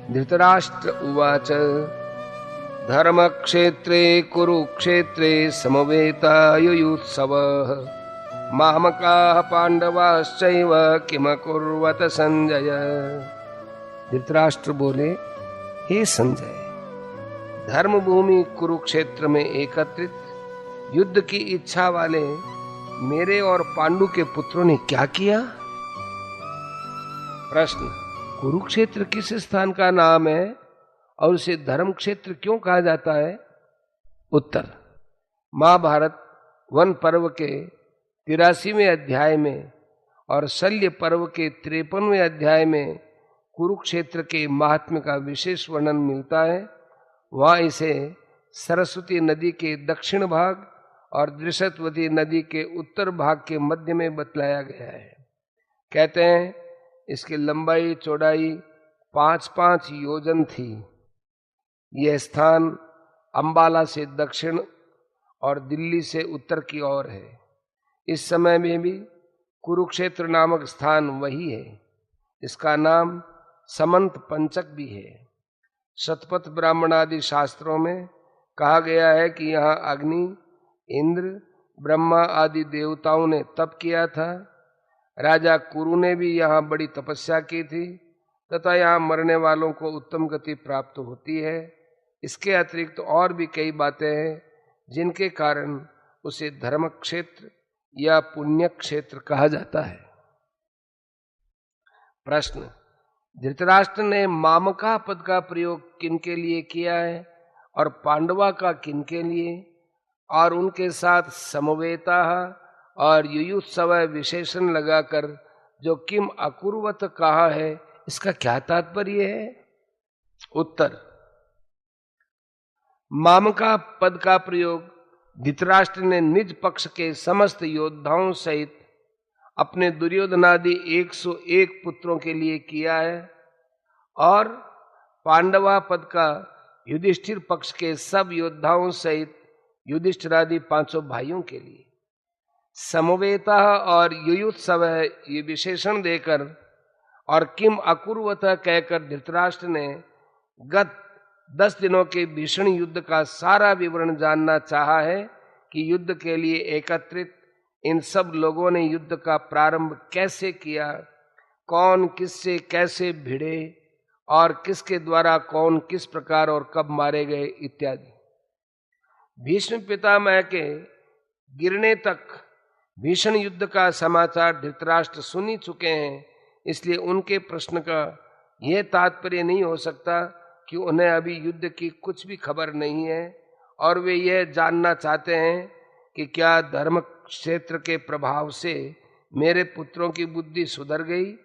धृतराष्ट्र उवाच धर्मक्षेत्रे कुरुक्षेत्रे समवेतायुयुत्सवः मामकाः पांडवाश्चैव किमकुर्वत संजय। धृतराष्ट्र बोले, हे संजय, धर्मभूमि कुरुक्षेत्र में एकत्रित युद्ध की इच्छा वाले मेरे और पांडु के पुत्रों ने क्या किया? प्रश्न, कुरुक्षेत्र किस स्थान का नाम है और उसे धर्म क्षेत्र क्यों कहा जाता है? उत्तर, महाभारत वन पर्व के 83वें अध्याय में और शल्य पर्व के 53वें अध्याय में कुरुक्षेत्र के महात्म्य का विशेष वर्णन मिलता है। वहां इसे सरस्वती नदी के दक्षिण भाग और दृशतवती नदी के उत्तर भाग के मध्य में बतलाया गया है। कहते हैं इसकी लंबाई चौड़ाई 5-5 योजन थी। यह स्थान अंबाला से दक्षिण और दिल्ली से उत्तर की ओर है। इस समय में भी कुरुक्षेत्र नामक स्थान वही है। इसका नाम समंत पंचक भी है। शतपथ ब्राह्मण आदि शास्त्रों में कहा गया है कि यहाँ अग्नि, इंद्र, ब्रह्मा आदि देवताओं ने तप किया था। राजा कुरु ने भी यहाँ बड़ी तपस्या की थी तथा यहाँ मरने वालों को उत्तम गति प्राप्त होती है। इसके अतिरिक्त और भी कई बातें हैं जिनके कारण उसे धर्म क्षेत्र या पुण्य क्षेत्र कहा जाता है। प्रश्न, धृतराष्ट्र ने मामका पद का प्रयोग किन के लिए किया है और पांडवा का किन के लिए, और उनके साथ समवेता और युयुत्सव विशेषण लगाकर जो किम अकुर्वत कहा है, इसका क्या तात्पर्य है? उत्तर, मामका पद का प्रयोग धृतराष्ट्र ने निज पक्ष के समस्त योद्धाओं सहित अपने दुर्योधनादि 101 पुत्रों के लिए किया है और पांडवा पद का युधिष्ठिर पक्ष के सब योद्धाओं सहित युधिष्ठिरादि 500 भाइयों के लिए। समवेता और युयुत्सव ये विशेषण देकर और किम अकुर्वत कहकर धृतराष्ट्र ने गत 10 दिनों के भीषण युद्ध का सारा विवरण जानना चाहा है कि युद्ध के लिए एकत्रित इन सब लोगों ने युद्ध का प्रारंभ कैसे किया, कौन किससे कैसे भिड़े और किसके द्वारा कौन किस प्रकार और कब मारे गए इत्यादि। भीष्म पितामह के गिरने तक भीषण युद्ध का समाचार धृतराष्ट्र सुन ही चुके हैं, इसलिए उनके प्रश्न का यह तात्पर्य नहीं हो सकता कि उन्हें अभी युद्ध की कुछ भी खबर नहीं है और वे यह जानना चाहते हैं कि क्या धर्म क्षेत्र के प्रभाव से मेरे पुत्रों की बुद्धि सुधर गई